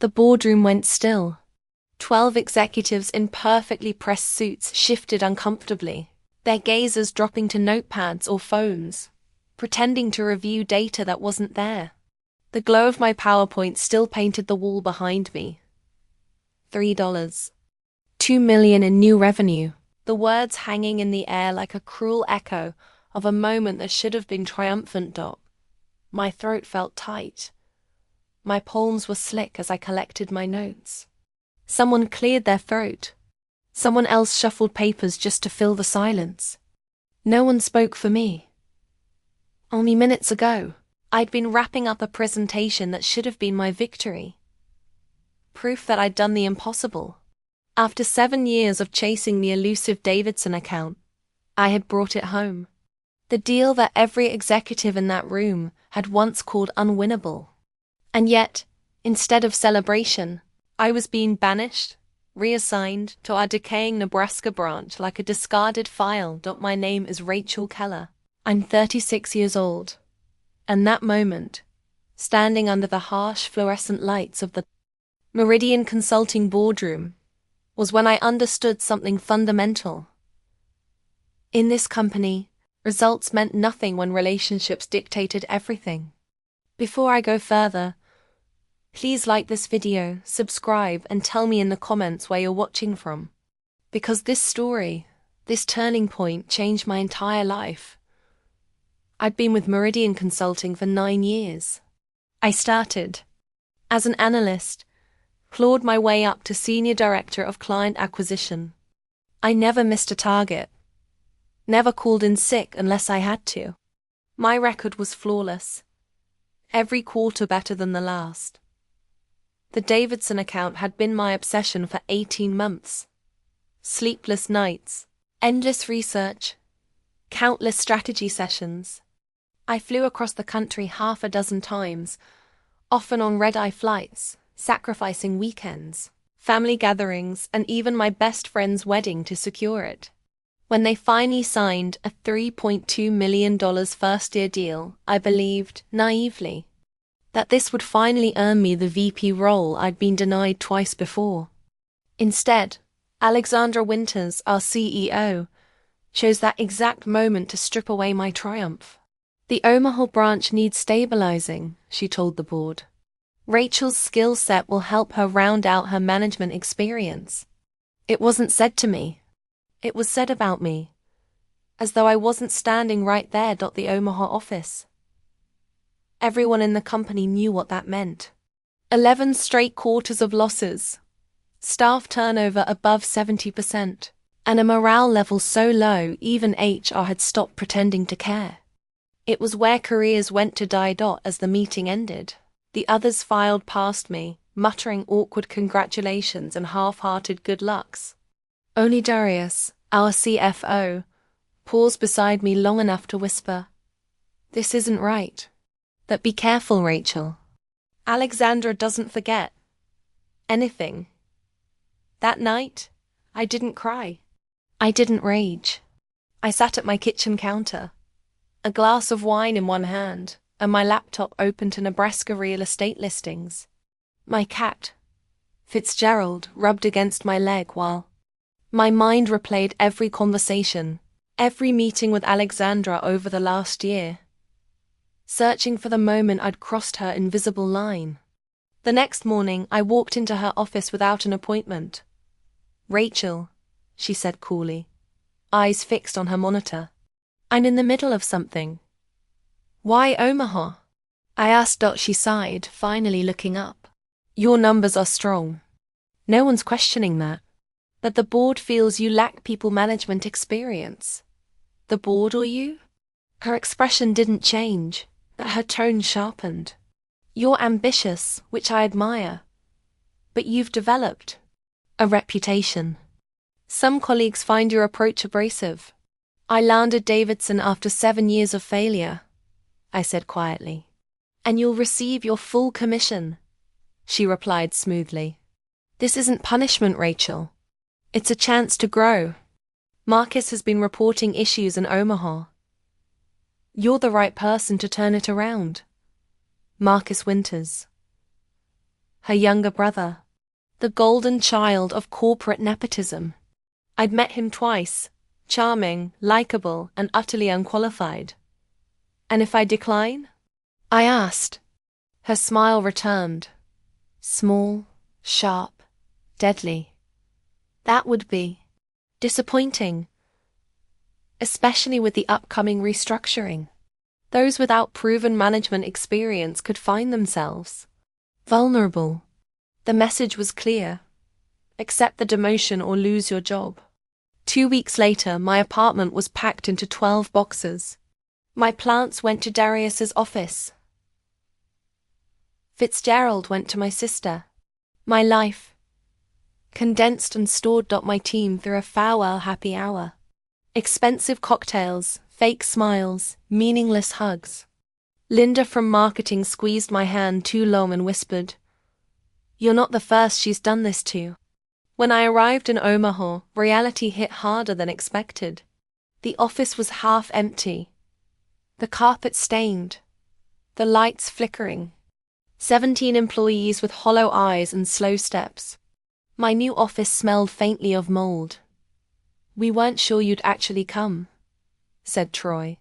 The boardroom went still. 12 executives in perfectly pressed suits shifted uncomfortably, their gazes dropping to notepads or phones, pretending to review data that wasn't there. The glow of my PowerPoint still painted the wall behind me. $3. $2 million in new revenue. The words hanging in the air like a cruel echo of a moment that should have been triumphant. My throat felt tight. My palms were slick as I collected my notes. Someone cleared their throat. Someone else shuffled papers just to fill the silence. No one spoke for me. Only minutes ago, I'd been wrapping up a presentation that should have been my victory. Proof that I'd done the impossible. After 7 years of chasing the elusive Davidson account, I had brought it home. The deal that every executive in that room had once called unwinnable. And yet, instead of celebration, I was being banished, reassigned to our decaying Nebraska branch like a discarded file. My name is Rachel Keller. I'm 36 years old. And that moment, standing under the harsh fluorescent lights of the Meridian Consulting boardroom, was when I understood something fundamental. In this company, results meant nothing when relationships dictated everything. Before I go further, please like this video, subscribe, and tell me in the comments where you're watching from. Because this story, this turning point, changed my entire life. I'd been with Meridian Consulting for 9 years. I started as an analyst, clawed my way up to Senior Director of Client Acquisition. I never missed a target. Never called in sick unless I had to. My record was flawless. Every quarter better than the last. The Davidson account had been my obsession for 18 months. Sleepless nights, endless research, countless strategy sessions. I flew across the country 6 times, often on red-eye flights, sacrificing weekends, family gatherings, and even my best friend's wedding to secure it. When they finally signed a $3.2 million first-year deal, I believed, naively, that this would finally earn me the VP role I'd been denied twice before. Instead, Alexandra Winters, our CEO, chose that exact moment to strip away my triumph. The Omaha branch needs stabilizing, she told the board. Rachel's skill set will help her round out her management experience. It wasn't said to me. It was said about me. As though I wasn't standing right there. The Omaha office. Everyone in the company knew what that meant. 11 straight quarters of losses. Staff turnover above 70%. And a morale level so low even HR had stopped pretending to care. It was where careers went to die. As the meeting ended, the others filed past me, muttering awkward congratulations and half-hearted good lucks. Only Darius, our CFO, paused beside me long enough to whisper, "This isn't right. But be careful, Rachel. Alexandra doesn't forget anything." That night, I didn't cry. I didn't rage. I sat at my kitchen counter, a glass of wine in one hand, and my laptop open to Nebraska real estate listings. My cat, Fitzgerald, rubbed against my leg while my mind replayed every conversation, every meeting with Alexandra over the last year, searching for the moment I'd crossed her invisible line. The next morning, I walked into her office without an appointment. "Rachel," she said coolly, eyes fixed on her monitor. "I'm in the middle of something." "Why Omaha?" I asked. She sighed, finally looking up. "Your numbers are strong. No one's questioning that. But the board feels you lack people management experience." "The board or you?" Her expression didn't change, but her tone sharpened. "You're ambitious, which I admire. But you've developed a reputation. Some colleagues find your approach abrasive." "I landed Davidson after 7 years of failure," I said quietly. "And you'll receive your full commission," she replied smoothly. "This isn't punishment, Rachel. It's a chance to grow. Marcus has been reporting issues in Omaha. You're the right person to turn it around." Marcus Winters. her younger brother. The golden child of corporate nepotism. I'd met him twice, charming, likable, and utterly unqualified. And if I decline? I asked. Her smile returned. Small, sharp, deadly. That would be disappointing, especially with the upcoming restructuring. Those without proven management experience could find themselves vulnerable. The message was clear. Accept the demotion or lose your job. 2 weeks later, my apartment was packed into 12 boxes. My plants went to Darius's office. Fitzgerald went to my sister. My life, condensed and stored. My team through a farewell happy hour. Expensive cocktails, fake smiles, meaningless hugs. Linda from marketing squeezed my hand too long and whispered, "You're not the first she's done this to." When I arrived in Omaha, reality hit harder than expected. The office was half empty. The carpet stained. The lights flickering. 17 employees with hollow eyes and slow steps. My new office smelled faintly of mold. "We weren't sure you'd actually come," said Troy,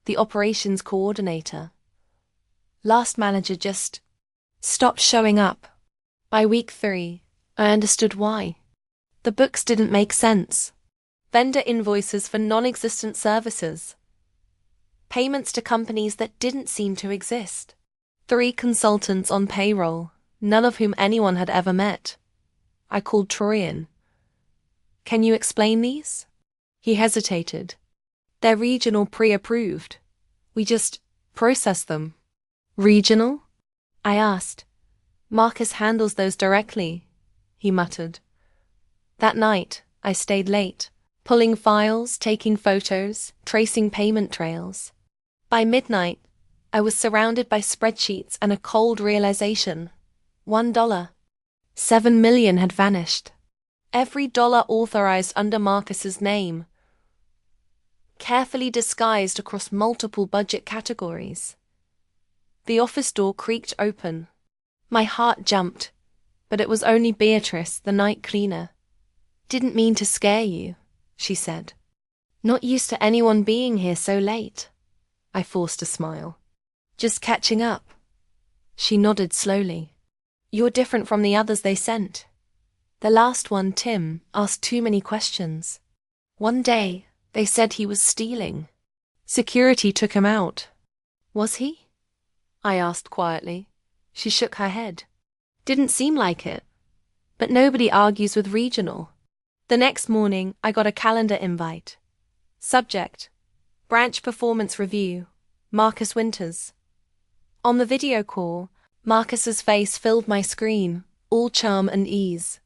the operations coordinator. "Last manager just stopped showing up." By week 3, I understood why. The books didn't make sense. Vendor invoices for non-existent services. Payments to companies that didn't seem to exist. 3 consultants on payroll, none of whom anyone had ever met. I called Troy in. "Can you explain these?" He hesitated. "They're regional pre-approved. We just process them." "Regional?" I asked. "Marcus handles those directly," he muttered. That night, I stayed late, pulling files, taking photos, tracing payment trails. By midnight, I was surrounded by spreadsheets and a cold realization. $1. $7 million had vanished. Every dollar authorized under Marcus's name, carefully disguised across multiple budget categories. The office door creaked open. My heart jumped, but it was only Beatrice, the night cleaner. "Didn't mean to scare you," she said. "Not used to anyone being here so late." I forced a smile. "Just catching up." She nodded slowly. "You're different from the others they sent. The last one, Tim, asked too many questions. One day, they said he was stealing. Security took him out." "Was he?" I asked quietly. She shook her head. "Didn't seem like it. But nobody argues with regional." The next morning, I got a calendar invite. Subject: Branch Performance Review, Marcus Winters. On the video call, Marcus's face filled my screen, all charm and ease.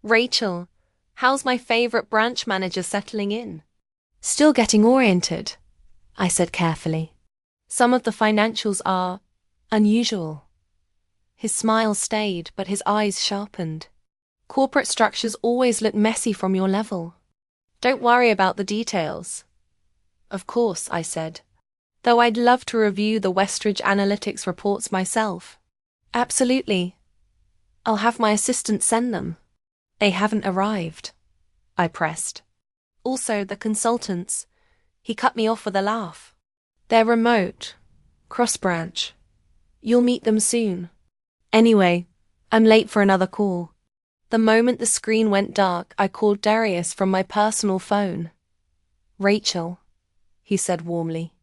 "Rachel, how's my favorite branch manager settling in?" "Still getting oriented," I said carefully. "Some of the financials are unusual." His smile stayed, but his eyes sharpened. "Corporate structures always look messy from your level. Don't worry about the details." "Of course," I said, "though I'd love to review the Westridge Analytics reports myself." "Absolutely. I'll have my assistant send them." "They haven't arrived," I pressed. "Also, the consultants." He cut me off with a laugh. "They're remote, cross-branch. You'll meet them soon. Anyway, I'm late for another call." The moment the screen went dark, I called Darius from my personal phone. "Rachel," he said warmly.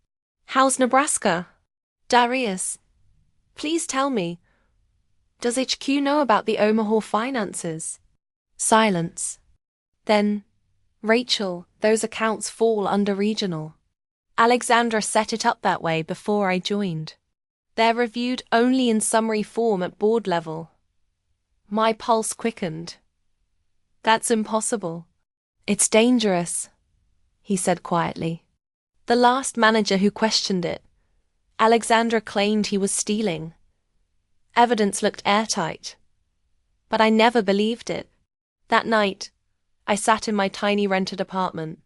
"How's Nebraska?" "Darius, please tell me, does HQ know about the Omaha finances?" Silence. Then, "Rachel, those accounts fall under regional. Alexandra set it up that way before I joined. They're reviewed only in summary form at board level." My pulse quickened. "That's impossible." "It's dangerous," he said quietly. "The last manager who questioned it, Alexandra, claimed he was stealing. Evidence looked airtight. But I never believed it. That night, I sat in my tiny rented apartment,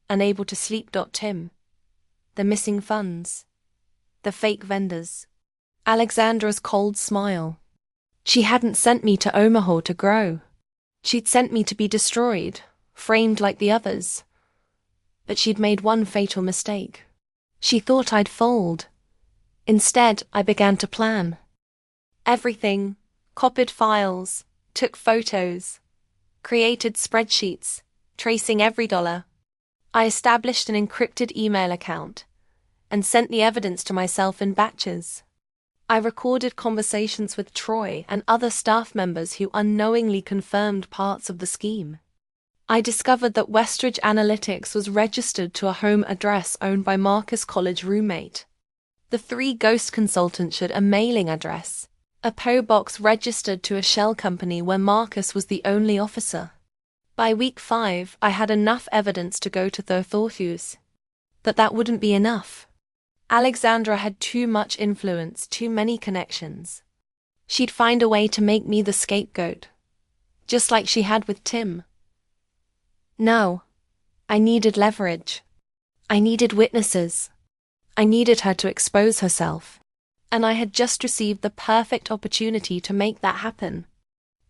unable to sleep. Tim. The missing funds. The fake vendors. Alexandra's cold smile. She hadn't sent me to Omaha to grow. She'd sent me to be destroyed, framed like the others. But she'd made one fatal mistake. She thought I'd fold. Instead, I began to plan. Everything, copied files, took photos, created spreadsheets, tracing every dollar. I established an encrypted email account and sent the evidence to myself in batches. I recorded conversations with Troy and other staff members who unknowingly confirmed parts of the scheme. I discovered that Westridge Analytics was registered to a home address owned by Marcus' college roommate. The 3 ghost consultants shared a mailing address, a PO box registered to a shell company where Marcus was the only officer. By week 5, I had enough evidence to go to the authorities. But that wouldn't be enough. Alexandra had too much influence, too many connections. She'd find a way to make me the scapegoat, just like she had with Tim. No, I needed leverage. I needed witnesses. I needed her to expose herself. And I had just received the perfect opportunity to make that happen.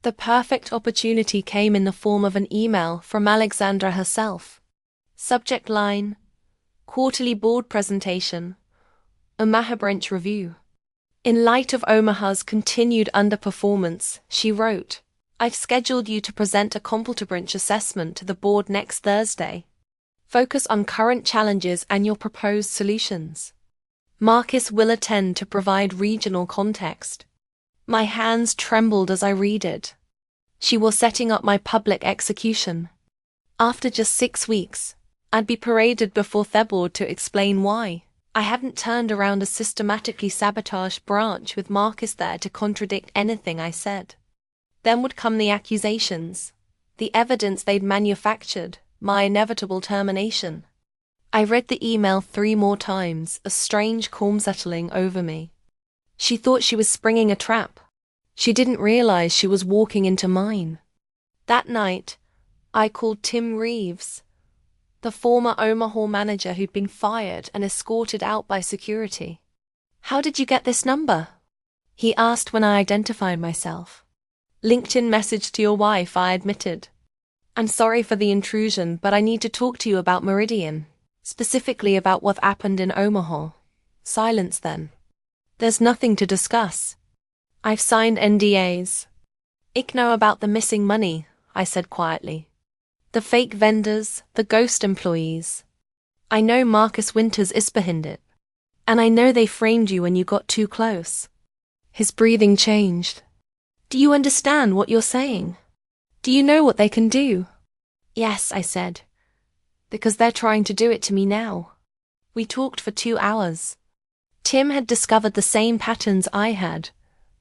The perfect opportunity came in the form of an email from Alexandra herself. Subject line: quarterly board presentation, Omaha branch review. In light of Omaha's continued underperformance, she wrote, "I've scheduled you to present a computer branch assessment to the board next Thursday. Focus on current challenges and your proposed solutions. Marcus will attend to provide regional context." My hands trembled as I read it. She was setting up my public execution. After just 6 weeks, I'd be paraded before the board to explain why I hadn't turned around a systematically sabotaged branch with Marcus there to contradict anything I said. Then would come the accusations, the evidence they'd manufactured, my inevitable termination. I read the email 3 more times, a strange calm settling over me. She thought she was springing a trap. She didn't realize she was walking into mine. That night, I called Tim Reeves, the former Omaha manager who'd been fired and escorted out by security. "How did you get this number?" he asked when I identified myself. "LinkedIn message to your wife," I admitted. "I'm sorry for the intrusion, but I need to talk to you about Meridian, specifically about what happened in Omaha." Silence then. "There's nothing to discuss. I've signed NDAs. I know about the missing money," I said quietly. "The fake vendors, the ghost employees. I know Marcus Winters is behind it. And I know they framed you when you got too close." His breathing changed. "Do you understand what you're saying? Do you know what they can do?" "Yes," I said. "Because they're trying to do it to me now." We talked for 2 hours. Tim had discovered the same patterns I had,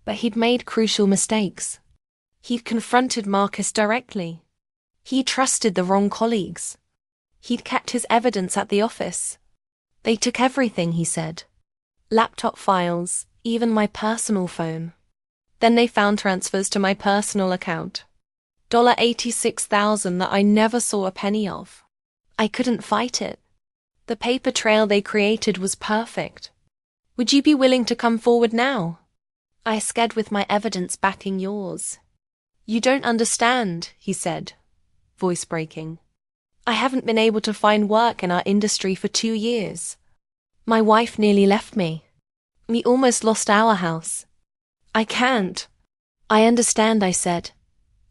but he'd made crucial mistakes. He'd confronted Marcus directly. He trusted the wrong colleagues. He'd kept his evidence at the office. "They took everything," he said. "Laptop files, even my personal phone. Then they found transfers to my personal account. $86,000 that I never saw a penny of. I couldn't fight it. The paper trail they created was perfect. Would you be willing to come forward now?" I said, "with my evidence backing yours." "You don't understand," he said, voice breaking. "I haven't been able to find work in our industry for 2 years. My wife nearly left me. We almost lost our house. I can't." "I understand," I said,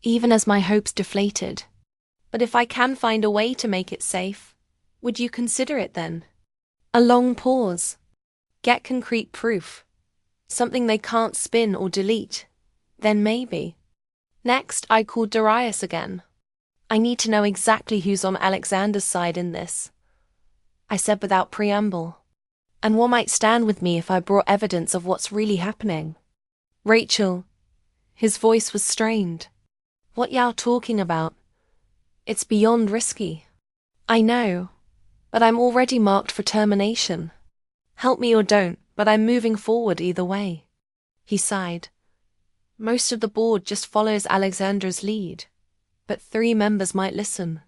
even as my hopes deflated. "But if I can find a way to make it safe, would you consider it then?" A long pause. "Get concrete proof. Something they can't spin or delete. Then maybe." Next, I called Darius again. "I need to know exactly who's on Alexander's side in this," I said without preamble. "And what might stand with me if I brought evidence of what's really happening." "Rachel." His voice was strained. "What y'all talking about? It's beyond risky." "I know, but I'm already marked for termination. Help me or don't, but I'm moving forward either way." He sighed. "Most of the board just follows Alexandra's lead, but 3 members might listen.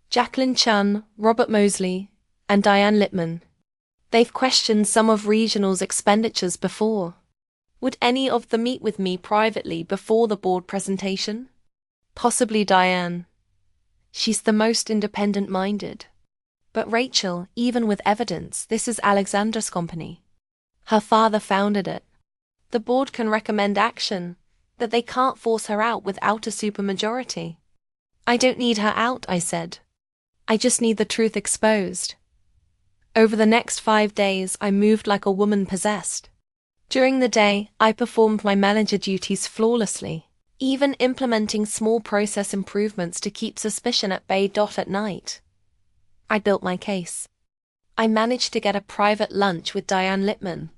Jacqueline Chun, Robert Mosley, and Diane Lippman. They've questioned some of Regional's expenditures before. Would any of them meet with me privately before the board presentation? Possibly Diane. She's the most independent-minded. But Rachel, even with evidence, this is Alexandra's company. Her father founded it. The board can recommend action, but they can't force her out without a supermajority. I don't need her out, I said. I just need the truth exposed. Over the next 5 days, I moved like a woman possessed. During the day, I performed my manager duties flawlessly, even implementing small process improvements to keep suspicion at bay. At night, I built my case. I managed to get a private lunch with Diane Littman,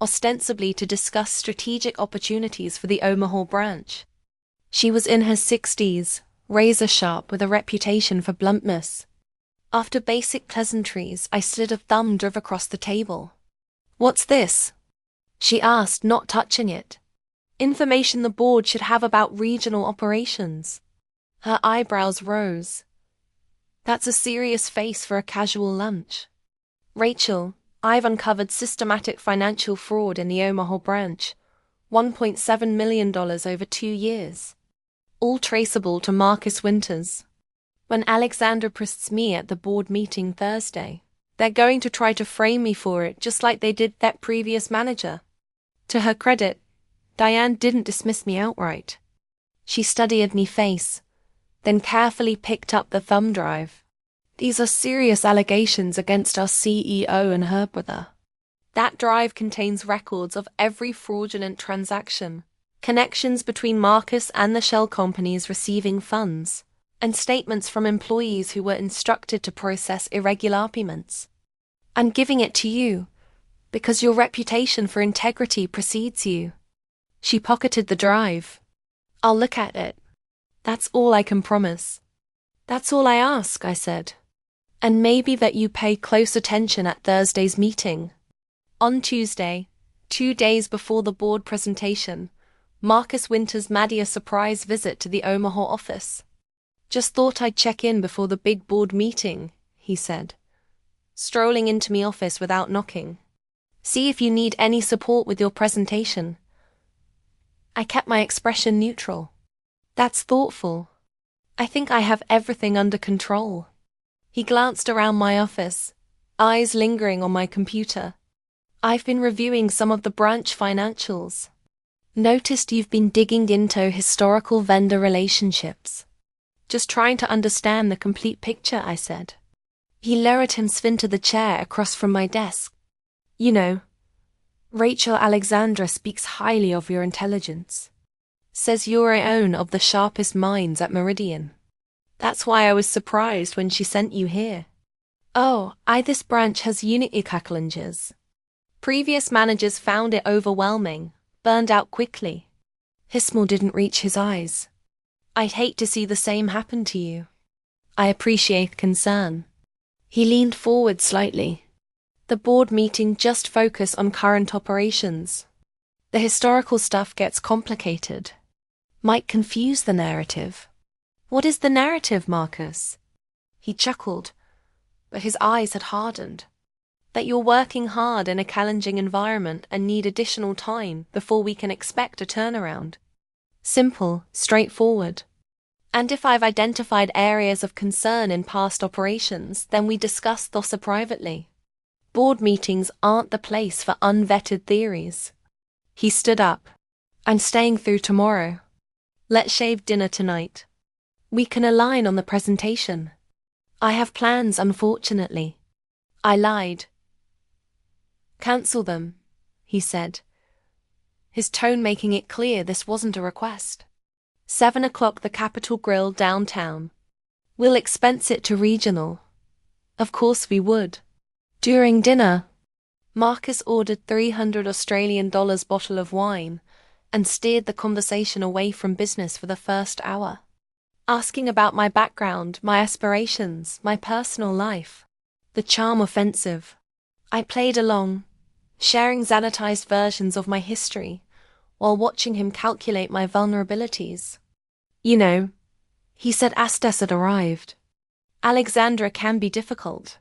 ostensibly to discuss strategic opportunities for the Omaha branch. She was in her 60s, razor sharp with a reputation for bluntness. After basic pleasantries, I slid a thumb drive across the table. "What's this?" she asked, not touching it. "Information the board should have about regional operations." Her eyebrows rose. "That's a serious face for a casual lunch. Rachel, I've uncovered systematic financial fraud in the Omaha branch, $1.7 million over 2 years. All traceable to Marcus Winters. When Alexandra pressed me at the board meeting Thursday, they're going to try to frame me for it just like they did that previous manager." To her credit, Diane didn't dismiss me outright. She studied me face, then carefully picked up the thumb drive. "These are serious allegations against our CEO and her brother. That drive contains records of every fraudulent transaction, connections between Marcus and the shell companies receiving funds, and statements from employees who were instructed to process irregular payments. I'm giving it to you, because your reputation for integrity precedes you." She pocketed the drive. "I'll look at it. That's all I can promise." "That's all I ask," I said. "And maybe that you pay close attention at Thursday's meeting." On Tuesday, 2 days before the board presentation, Marcus Winters made a surprise visit to the Omaha office. "Just thought I'd check in before the big board meeting," he said, strolling into my office without knocking. "See if you need any support with your presentation." I kept my expression neutral. "That's thoughtful. I think I have everything under control." He glanced around my office, eyes lingering on my computer. "I've been reviewing some of the branch financials. Noticed you've been digging into historical vendor relationships. Just trying to understand the complete picture," I said. He lowered himself into the chair across from my desk. "You know, Rachel Alexandra speaks highly of your intelligence. Says you're a own of the sharpest minds at Meridian. That's why I was surprised when she sent you here." "Oh, this branch has unique challenges. Previous managers found it overwhelming, burned out quickly." His smile didn't reach his eyes. "I'd hate to see the same happen to you." "I appreciate concern." He leaned forward slightly. "The board meeting just focused on current operations. The historical stuff gets complicated. Might confuse the narrative." "What is the narrative, Marcus?" He chuckled, but his eyes had hardened. "That you're working hard in a challenging environment and need additional time before we can expect a turnaround. Simple, straightforward. And if I've identified areas of concern in past operations, then we discuss those privately. Board meetings aren't the place for unvetted theories." He stood up. "I'm staying through tomorrow. Let's shave dinner tonight. We can align on the presentation." "I have plans, unfortunately." I lied. "Cancel them," he said, his tone making it clear this wasn't a request. 7 o'clock, the Capitol Grill downtown. "We'll expense it to regional." Of course we would. During dinner, Marcus ordered $300 Australian bottle of wine and steered the conversation away from business for the first hour, asking about my background, my aspirations, my personal life. The charm offensive. I played along, sharing sanitized versions of my history, while watching him calculate my vulnerabilities. "You know," he said as Tess had arrived, "Alexandra can be difficult.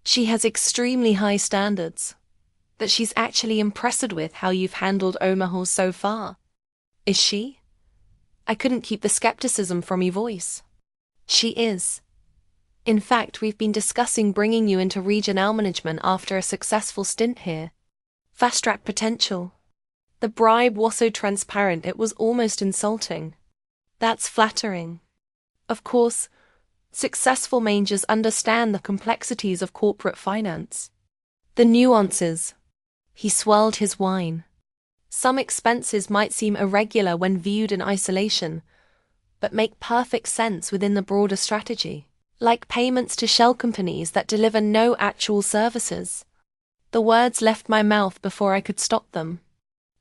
She has extremely high standards. that she's actually impressed with how you've handled Omaha so far. Is she? I couldn't keep the skepticism from your voice. She is. In fact, we've been discussing bringing you into regional management after a successful stint here. Fast-track potential. The bribe was so transparent it was almost insulting. That's flattering. Of course, successful managers understand the complexities of corporate finance. The nuances. He swirled his wine. Some expenses might seem irregular when viewed in isolation, but make perfect sense within the broader strategy, like payments to shell companies that deliver no actual services. The words left my mouth before I could stop them.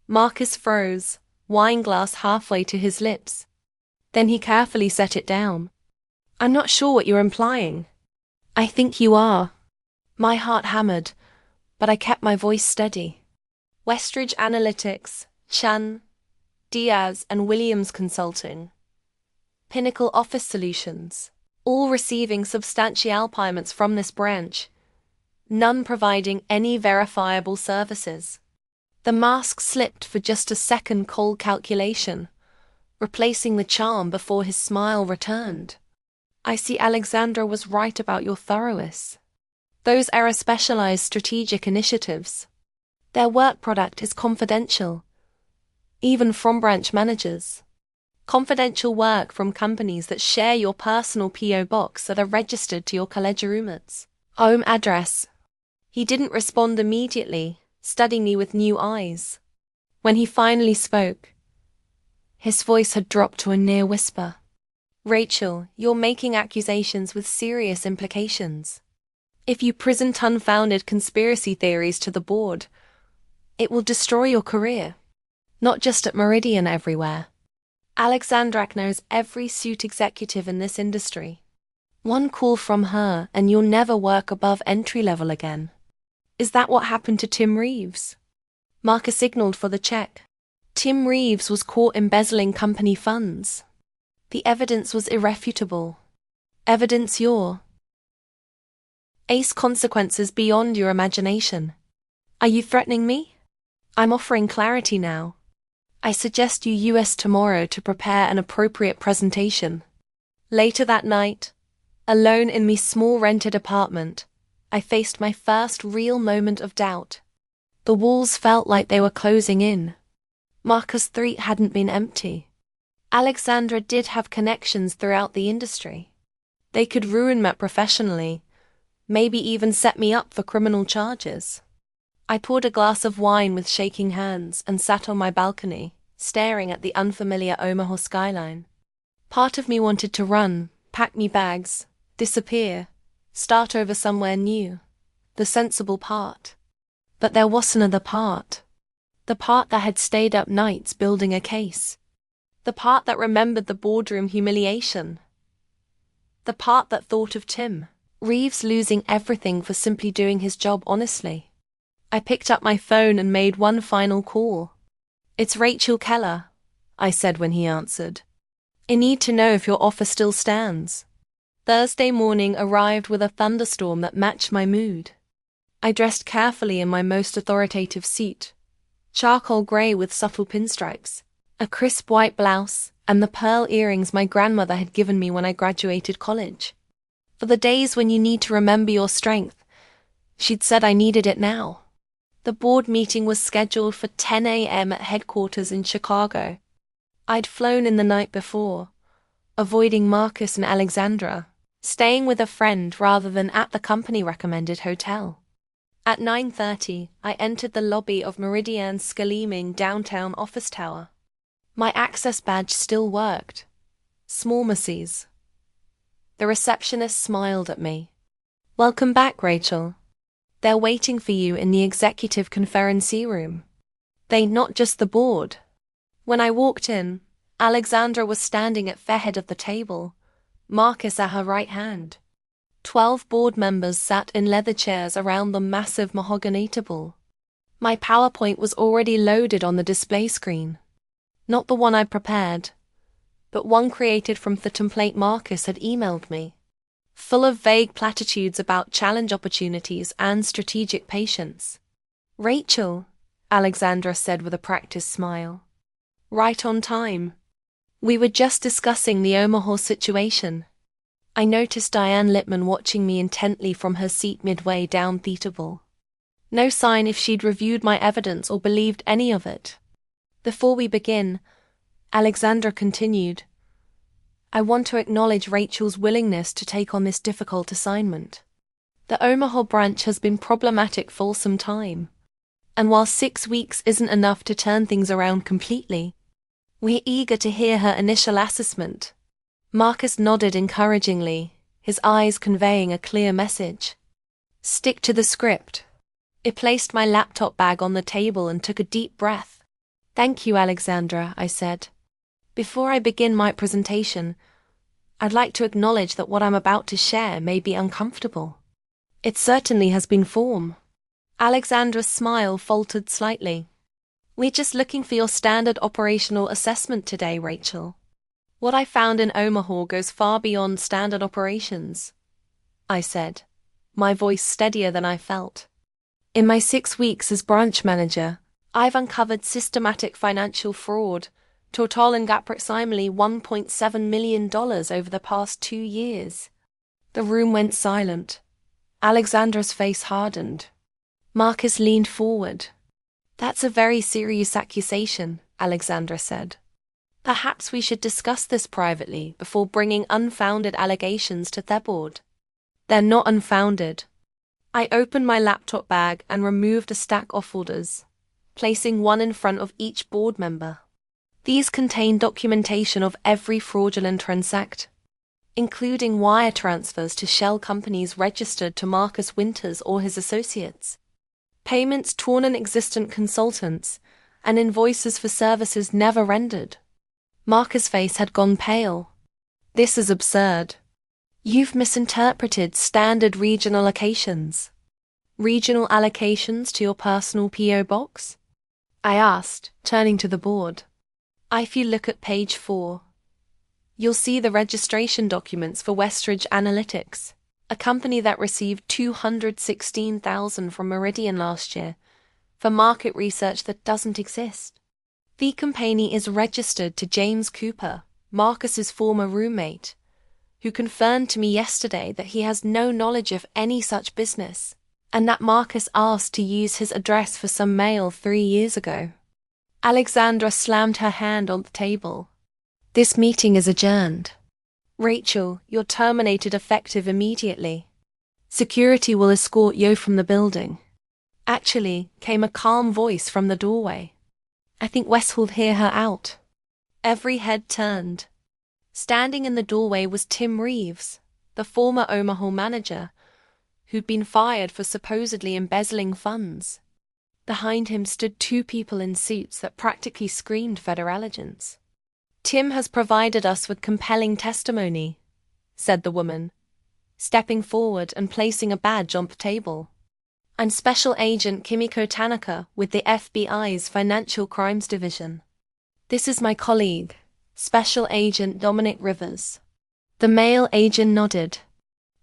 Marcus froze, wine glass halfway to his lips. Then he carefully set it down. I'm not sure what you're implying. I think you are. My heart hammered, but I kept my voice steady. Westridge Analytics, Chan, Diaz and Williams Consulting. Pinnacle Office Solutions, all receiving substantial payments from this branch, none providing any verifiable services. The mask slipped for just a second cold calculation, replacing the charm before his smile returned. I see Alexandra was right about your thoroughness. Those are specialized strategic initiatives. Their work product is confidential, even from branch managers. Confidential work from companies that share your personal P.O. box that are registered to your college roommates. Home address. He didn't respond immediately, studying me with new eyes. When he finally spoke, his voice had dropped to a near whisper. Rachel, you're making accusations with serious implications. If you present unfounded conspiracy theories to the board, it will destroy your career. Not just at Meridian, everywhere. Alexandra knows every suit executive in this industry. One call from her and you'll never work above entry level again. Is that what happened to Tim Reeves? Marcus signaled for the check. Tim Reeves was caught embezzling company funds. The evidence was irrefutable. Evidence your ace consequences beyond your imagination. Are you threatening me? I'm offering clarity now. I suggest you US tomorrow to prepare an appropriate presentation. Later that night, alone in my small rented apartment, I faced my first real moment of doubt. The walls felt like they were closing in. Marcus' Street hadn't been empty. Alexandra did have connections throughout the industry. They could ruin me professionally, maybe even set me up for criminal charges. I poured a glass of wine with shaking hands and sat on my balcony, staring at the unfamiliar Omaha skyline. Part of me wanted to run, pack me bags, disappear, start over somewhere new. The sensible part. But there was another part. The part that had stayed up nights building a case. The part that remembered the boardroom humiliation. The part that thought of Tim Reeves losing everything for simply doing his job honestly. I picked up my phone and made one final call. It's Rachel Keller, I said when he answered. I need to know if your offer still stands. Thursday morning arrived with a thunderstorm that matched my mood. I dressed carefully in my most authoritative suit, charcoal grey with subtle pinstripes, a crisp white blouse, and the pearl earrings my grandmother had given me when I graduated college. For the days when you need to remember your strength, she'd said I needed it now. The board meeting was scheduled for 10 a.m. at headquarters in Chicago. I'd flown in the night before, avoiding Marcus and Alexandra, staying with a friend rather than at the company-recommended hotel. At 9:30, I entered the lobby of Meridian's gleaming downtown office tower. My access badge still worked. Small Mrs. The receptionist smiled at me. Welcome back, Rachel. They're waiting for you in the executive conference room. They not just the board. When I walked in, Alexandra was standing at the head of the table, Marcus at her right hand. 12 board members sat in leather chairs around the massive mahogany table. My PowerPoint was already loaded on the display screen. Not the one I prepared, but one created from the template Marcus had emailed me, full of vague platitudes about challenge opportunities and strategic patience. Rachel, Alexandra said with a practiced smile. Right on time. We were just discussing the Omaha situation. I noticed Diane Lippman watching me intently from her seat midway down Theta Ball. No sign if she'd reviewed my evidence or believed any of it. Before we begin, Alexandra continued, I want to acknowledge Rachel's willingness to take on this difficult assignment. The Omaha branch has been problematic for some time. And while 6 weeks isn't enough to turn things around completely, we're eager to hear her initial assessment. Marcus nodded encouragingly, his eyes conveying a clear message. Stick to the script. I placed my laptop bag on the table and took a deep breath. Thank you, Alexandra, I said. Before I begin my presentation, I'd like to acknowledge that what I'm about to share may be uncomfortable. It certainly has been form. Alexandra's smile faltered slightly. We're just looking for your standard operational assessment today, Rachel. What I found in Omaha goes far beyond standard operations, I said, my voice steadier than I felt. In my 6 weeks as branch manager, I've uncovered systematic financial fraud, totaling approximately $1.7 million over the past 2 years. The room went silent. Alexandra's face hardened. Marcus leaned forward. That's a very serious accusation, Alexandra said. Perhaps we should discuss this privately before bringing unfounded allegations to the board. They're not unfounded. I opened my laptop bag and removed a stack of folders, placing one in front of each board member. These contain documentation of every fraudulent transaction, including wire transfers to shell companies registered to Marcus Winters or his associates, payments to non-existent consultants, and invoices for services never rendered. Marcus' face had gone pale. This is absurd. You've misinterpreted standard regional allocations. Regional allocations to your personal P.O. box? I asked, turning to the board. If you look at page 4, you'll see the registration documents for Westridge Analytics, a company that received $216,000 from Meridian last year for market research that doesn't exist. The company is registered to James Cooper, Marcus's former roommate, who confirmed to me yesterday that he has no knowledge of any such business, and that Marcus asked to use his address for some mail 3 years ago. Alexandra slammed her hand on the table. This meeting is adjourned. Rachel, you're terminated effective immediately. Security will escort you from the building. Actually, came a calm voice from the doorway. I think Wes will hear her out. Every head turned. Standing in the doorway was Tim Reeves, the former Omaha manager, who'd been fired for supposedly embezzling funds. Behind him stood 2 people in suits that practically screamed federal agents. Tim has provided us with compelling testimony, said the woman, stepping forward and placing a badge on the table. I'm Special Agent Kimiko Tanaka with the FBI's Financial Crimes Division. This is my colleague, Special Agent Dominic Rivers. The male agent nodded.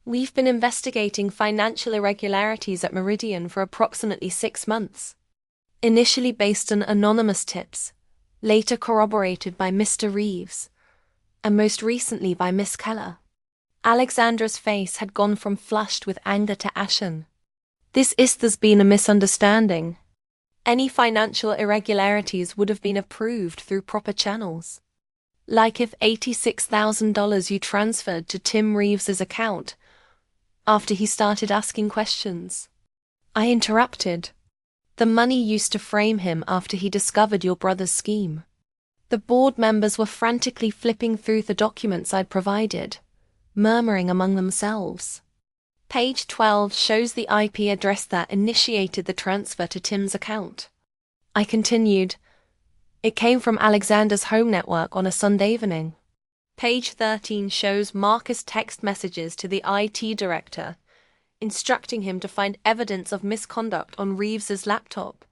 We've been investigating financial irregularities at Meridian for approximately 6 months. Initially based on anonymous tips, later corroborated by Mr. Reeves, and most recently by Miss Keller. Alexandra's face had gone from flushed with anger to ashen. There's been a misunderstanding. Any financial irregularities would have been approved through proper channels. Like if $86,000 you transferred to Tim Reeves's account after he started asking questions. I interrupted. The money used to frame him after he discovered your brother's scheme. The board members were frantically flipping through the documents I'd provided, murmuring among themselves. Page 12 shows the IP address that initiated the transfer to Tim's account. I continued. It came from Alexander's home network on a Sunday evening. Page 13 shows Marcus' text messages to the IT director, instructing him to find evidence of misconduct on Reeves's laptop.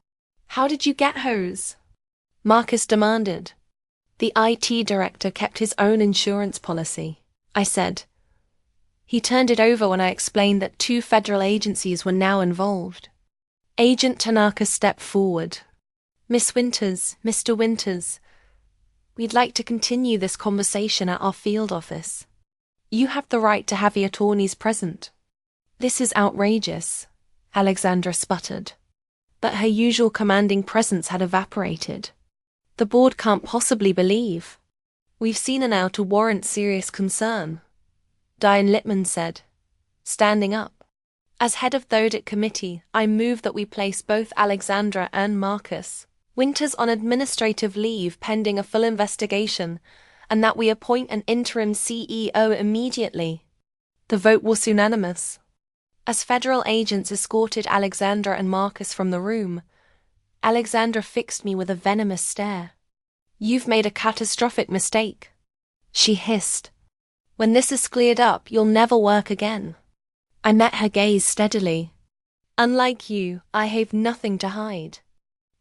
How did you get hose? Marcus demanded. The IT director kept his own insurance policy, I said. He turned it over when I explained that 2 federal agencies were now involved. Agent Tanaka stepped forward. Miss Winters, Mr. Winters, we'd like to continue this conversation at our field office. You have the right to have the attorneys present. This is outrageous, Alexandra sputtered. But her usual commanding presence had evaporated. The board can't possibly believe. We've seen enough to warrant serious concern, Diane Littman said, standing up. As head of the audit committee, I move that we place both Alexandra and Marcus Winters on administrative leave pending a full investigation, and that we appoint an interim CEO immediately. The vote was unanimous. As federal agents escorted Alexandra and Marcus from the room, Alexandra fixed me with a venomous stare. You've made a catastrophic mistake, she hissed. When this is cleared up, you'll never work again. I met her gaze steadily. Unlike you, I have nothing to hide.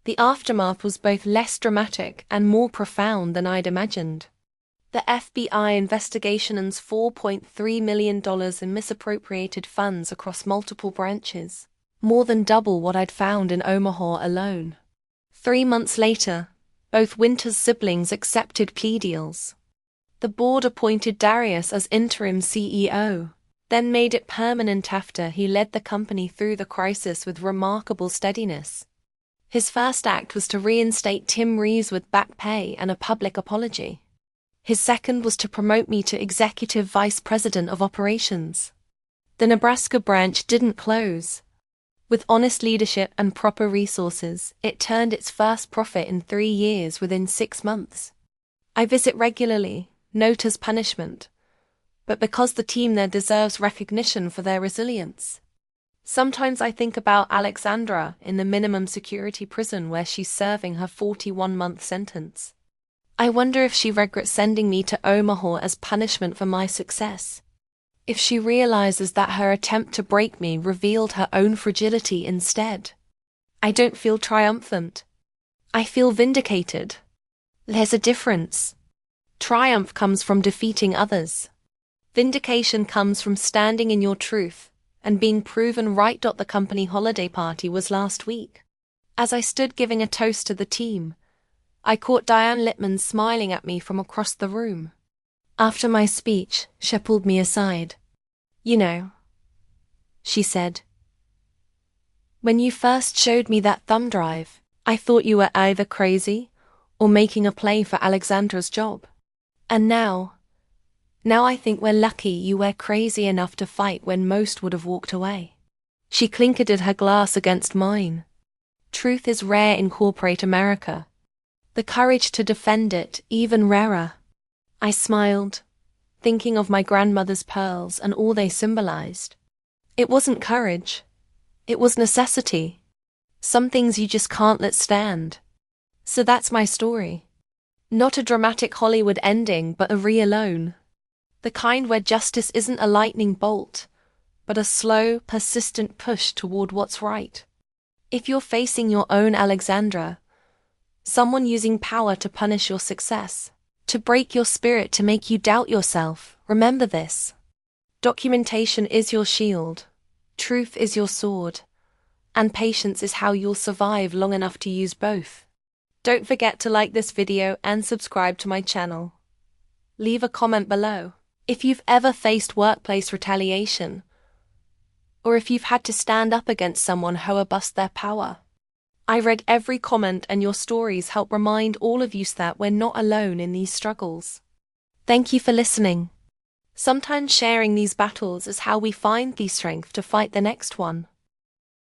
The aftermath was both less dramatic and more profound than I'd imagined. The FBI investigation ends $4.3 million in misappropriated funds across multiple branches, more than double what I'd found in Omaha alone. 3 months later, both Winters' siblings accepted plea deals. The board appointed Darius as interim CEO, then made it permanent after he led the company through the crisis with remarkable steadiness. His first act was to reinstate Tim Reeves with back pay and a public apology. His second was to promote me to Executive Vice President of Operations. The Nebraska branch didn't close. With honest leadership and proper resources, it turned its first profit in 3 years within 6 months. I visit regularly, not as punishment, but because the team there deserves recognition for their resilience. Sometimes I think about Alexandra in the minimum security prison where she's serving her 41-month sentence. I wonder if she regrets sending me to Omaha as punishment for my success. If she realizes that her attempt to break me revealed her own fragility instead. I don't feel triumphant. I feel vindicated. There's a difference. Triumph comes from defeating others. Vindication comes from standing in your truth and being proven right. The company holiday party was last week. As I stood giving a toast to the team, I caught Diane Littman smiling at me from across the room. After my speech, she pulled me aside. You know, she said, when you first showed me that thumb drive, I thought you were either crazy or making a play for Alexandra's job. And now I think we're lucky you were crazy enough to fight when most would have walked away. She clinkered her glass against mine. Truth is rare in corporate America. The courage to defend it, even rarer. I smiled, thinking of my grandmother's pearls and all they symbolized. It wasn't courage. It was necessity. Some things you just can't let stand. So that's my story. Not a dramatic Hollywood ending, but a real one. The kind where justice isn't a lightning bolt, but a slow, persistent push toward what's right. If you're facing your own Alexandra, someone using power to punish your success, to break your spirit, to make you doubt yourself, remember this. Documentation is your shield, truth is your sword, and patience is how you'll survive long enough to use both. Don't forget to like this video and subscribe to my channel. Leave a comment below if you've ever faced workplace retaliation, or if you've had to stand up against someone who abused their power. I read every comment, and your stories help remind all of you that we're not alone in these struggles. Thank you for listening. Sometimes sharing these battles is how we find the strength to fight the next one.